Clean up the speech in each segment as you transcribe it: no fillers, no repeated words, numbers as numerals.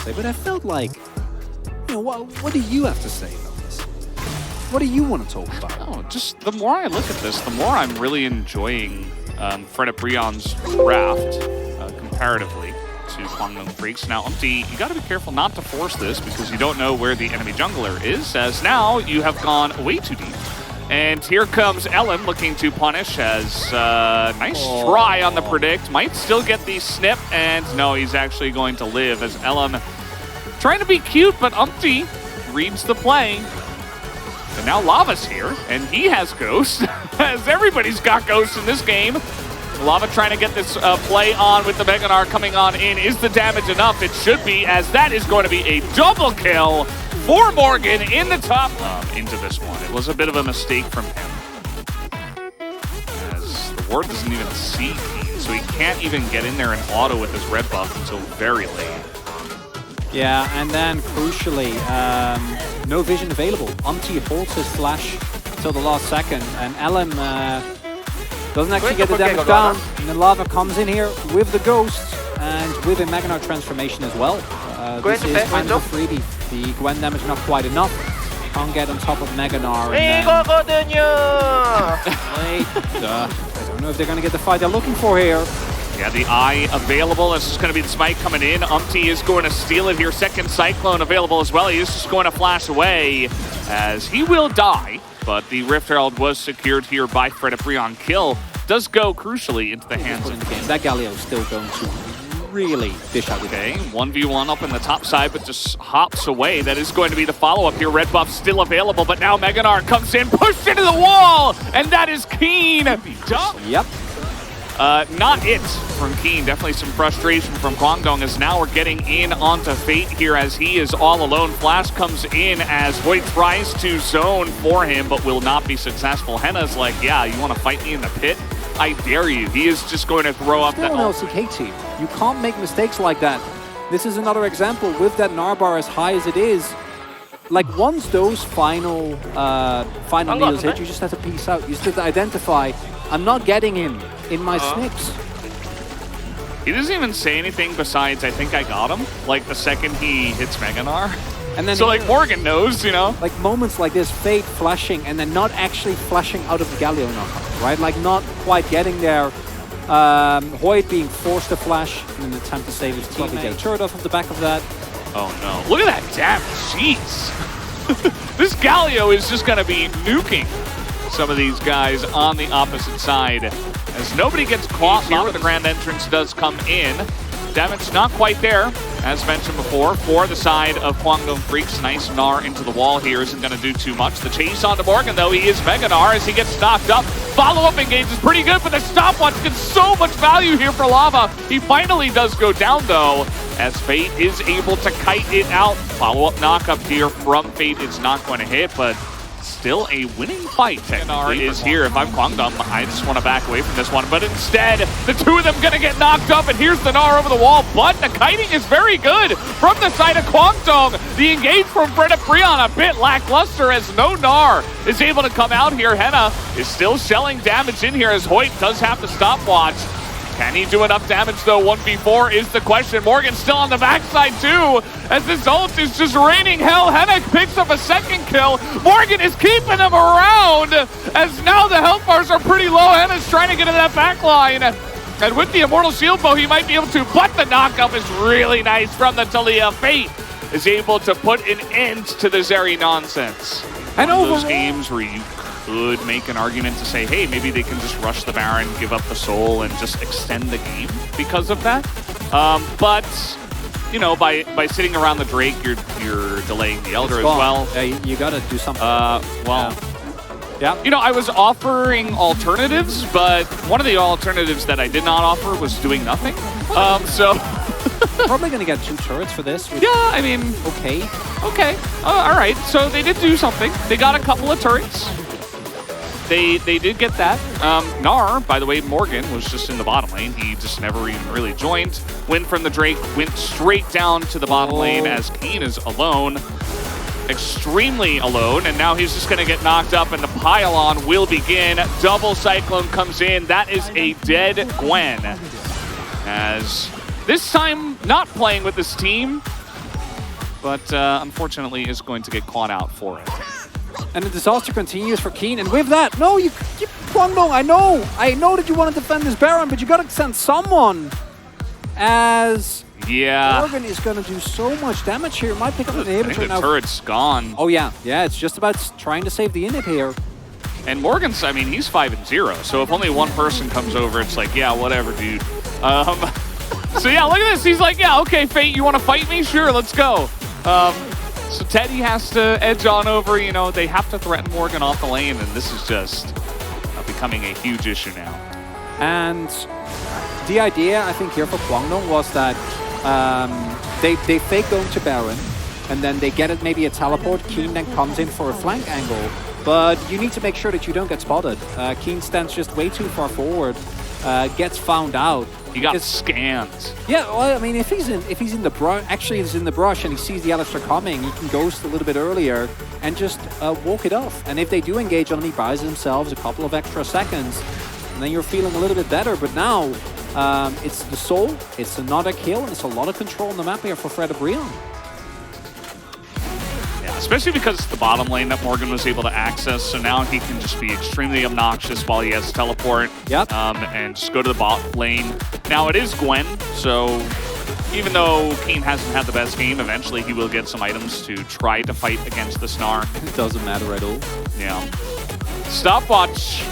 say, but I felt like, you know, what do you have to say about this? What do you want to talk about? Oh, just the more I look at this, the more I'm really enjoying Fred Brion's draft comparatively to Kwangdong Freaks. Now, Umpty, you got to be careful not to force this because you don't know where the enemy jungler is, as now you have gone way too deep. And here comes Ellen looking to punish as nice try on the predict. Might still get the snip, and no, he's actually going to live as Ellen trying to be cute, but Umpty reads the play. And now Lava's here, and he has Ghost, as everybody's got Ghost in this game. Lava trying to get this play on with the Mega Gnar coming on in. Is the damage enough? It should be, as that is going to be a double kill for Morgan in the top into this one. It was a bit of a mistake from him, as the ward doesn't even see Kiin, so he can't even get in there and auto with his red buff until very late. Yeah, and then crucially, no vision available. Umpty holds his flash till the last second, and LM doesn't actually get the damage down. And then Lava comes in here with the Ghost and with a Mega Gnar transformation as well. This is kind of a freebie. The Gwen damage not quite enough. Can't get on top of Mega Gnar. I don't know if they're going to get the fight they're looking for here. Yeah, the eye available. This is going to be the smite coming in. Umpty is going to steal it here. Second Cyclone available as well. He is just going to flash away as he will die. But the Rift Herald was secured here by Fred Brion. Kill does go crucially into the hands of the game. That Galio is still going to really dish out. Okay, 1v1 up in the top side, but just hops away. That is going to be the follow-up here. Red buff still available, but now Mega Gnar comes in, pushed into the wall, and that is Kiin. Yep. Not it from Kiin. Definitely some frustration from Kwangdong, as now we're getting in onto Fate here as he is all alone. Flash comes in as Void tries to zone for him, but will not be successful. Henna's like, yeah, you want to fight me in the pit? I dare you. He is just going to throw up that. Still an LCK team. You can't make mistakes like that. This is another example with that Gnar bar as high as it is. Like, once those final needles hit, you just have to peace out. You just have to identify, I'm not getting him in my snips. He doesn't even say anything besides, I think I got him, like the second he hits Mega Gnar. And then so like Morgan knows, you know? Like moments like this, Fate flashing and then not actually flashing out of the Galio knockout, right? Like not quite getting there. Hoyt being forced to flash in an attempt to save his teammate. Get a turret off of the back of that. Oh no, look at that damage, jeez. This Galio is just gonna be nuking some of these guys on the opposite side, as nobody gets caught here. The grand entrance does come in. Damage not quite there, as mentioned before, for the side of Kwangdong Freaks. Nice Gnar into the wall here isn't going to do too much. The chase onto Morgan, though, he is Mega Gnar as he gets knocked up. Follow-up engage is pretty good, but the stopwatch gets so much value here for Lava. He finally does go down, though, as Fate is able to kite it out. Follow-up knock-up here from Fate. It's not going to hit, but still a winning fight. Gnar is here. If I'm Kwangdong, I just want to back away from this one. But instead, the two of them going to get knocked up, and here's the Gnar over the wall. But the kiting is very good from the side of Kwangdong. The engage from Fred Brion a bit lackluster as no Gnar is able to come out here. Henna is still shelling damage in here as Hoyt does have to stopwatch. Can he do enough damage, though? 1v4 is the question. Morgan still on the backside, too, as this ult is just raining hell. Henna picks up a second kill. Morgan is keeping him around, as now the health bars are pretty low. Henna's trying to get in that back line. And with the Immortal Shield Bow, he might be able to, but the knockup is really nice from the Taliyah. Fate is able to put an end to the Zeri nonsense. And over those games where you could make an argument to say, hey, maybe they can just rush the Baron, give up the soul, and just extend the game because of that. But, you know, by sitting around the Drake, you're delaying the Elder as well. Yeah, you gotta do something. Yeah. You know, I was offering alternatives, but one of the alternatives that I did not offer was doing nothing. So probably gonna get 2 turrets for this. Yeah, I mean, okay. All right. So they did do something. They got a couple of turrets. They did get that. Gnar, by the way, Morgan was just in the bottom lane. He just never even really joined. Win from the Drake, went straight down to the bottom lane as Kiin is alone. Extremely alone, and now he's just going to get knocked up, and the pile-on will begin. Double Cyclone comes in. That is a dead Gwen. As this time, not playing with this team, but unfortunately is going to get caught out for it. And the disaster continues for Kiin. And with that, no, you Kwangdong, I know that you want to defend this Baron, but you gotta send someone. As Morgan is gonna do so much damage here. Might pick up an inhibitor now. The turret's gone. Oh yeah, it's just about trying to save the inhib here. And Morgan's, I mean, he's 5-0. So if only one person comes over, it's like, yeah, whatever, dude. So yeah, look at this. He's like, yeah, okay, Fate, you want to fight me? Sure, let's go. So Teddy has to edge on over. You know, they have to threaten Morgan off the lane, and this is just becoming a huge issue now. And the idea, I think, here for Kwangdong was that they fake going to Baron, and then they get it maybe a teleport. Kiin then comes in for a flank angle. But you need to make sure that you don't get spotted. Kiin stands just way too far forward, gets found out. He got scanned. Yeah, well, I mean, if he's in the brush, actually he's in the brush and he sees the Alistar coming, he can ghost a little bit earlier and just walk it off. And if they do engage on him, he buys themselves a couple of extra seconds, and then you're feeling a little bit better. But now, it's the soul, it's another kill, and it's a lot of control on the map here for Fred Brion. Especially because it's the bottom lane that Morgan was able to access, so now he can just be extremely obnoxious while he has teleport. Yep. And just go to the bot lane. Now it is Gwen, so even though Kiin hasn't had the best game, eventually he will get some items to try to fight against the Snar. It doesn't matter at all. Yeah. Stopwatch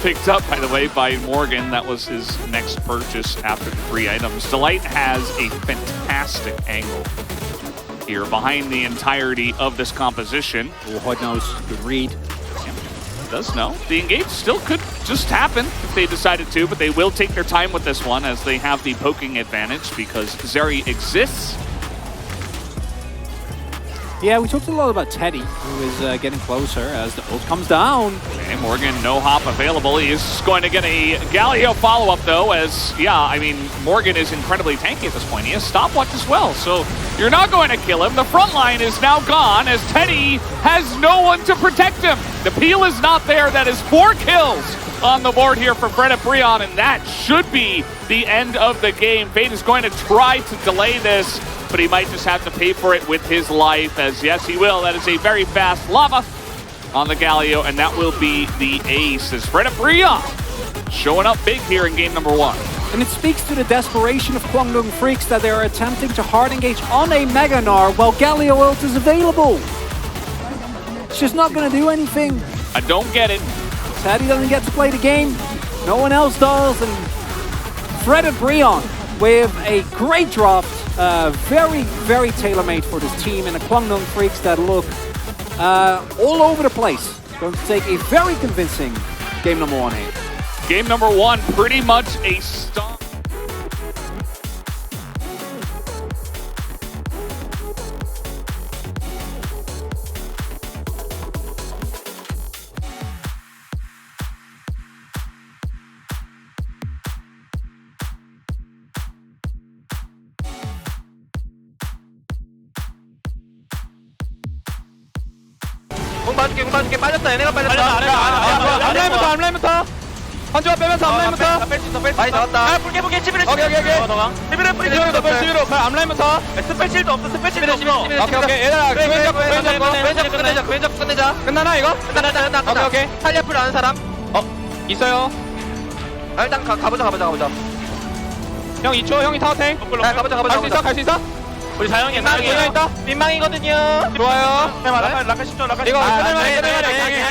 picked up, by the way, by Morgan. That was his next purchase after the 3 items. Delight has a fantastic angle here behind the entirety of this composition. Oh, Hood knows. Good read. Yeah, does know. The engage still could just happen if they decided to, but they will take their time with this one as they have the poking advantage because Zeri exists. Yeah, we talked a lot about Teddy, who is getting closer as the ult comes down. Okay, Morgan, no hop available. He is going to get a Galio follow-up, though, as, yeah, I mean, Morgan is incredibly tanky at this point. He has stopwatch as well, so you're not going to kill him. The front line is now gone as Teddy has no one to protect him. The peel is not there. That is 4 kills on the board here for Fred Brion, and that should be the end of the game. Fate is going to try to delay this, but he might just have to pay for it with his life, as yes, he will. That is a very fast lava on the Galio, and that will be the ace, as Fred Brion showing up big here in game number 1. And it speaks to the desperation of Kwangdong Freaks that they are attempting to hard engage on a Mega Gnar while Galio ult is available. It's just not going to do anything. I don't get it. Teddy doesn't get to play the game. No one else does, and Fred Brion with a great draft. Very, very tailor-made for this team, and the Kwangdong Freaks that look all over the place. Going to take a very convincing game number 1 here. Game number 1, pretty much a stomp. 공 봐줄게 빠졌다 얘네가 빠졌다 앞라인부터 한주가 빼면서 앞라인부터 많이 나왔다 볼게 치비를 오케이 치비를 뿌리지 치비로 앞라인부터 스펠실도 없어 스펠실도 없어 오케이 얘들아 왼 잡고 끝내자 끝나나 이거? 끝나 오케이 탈리아풀 아는 사람? 있어요 일단 가보자 형 2초 형이 타워탱 가보자 갈 수 있어? 우리 자영이 민망이거든요. 좋아요. 라카 10초. 이거 끝낼만해.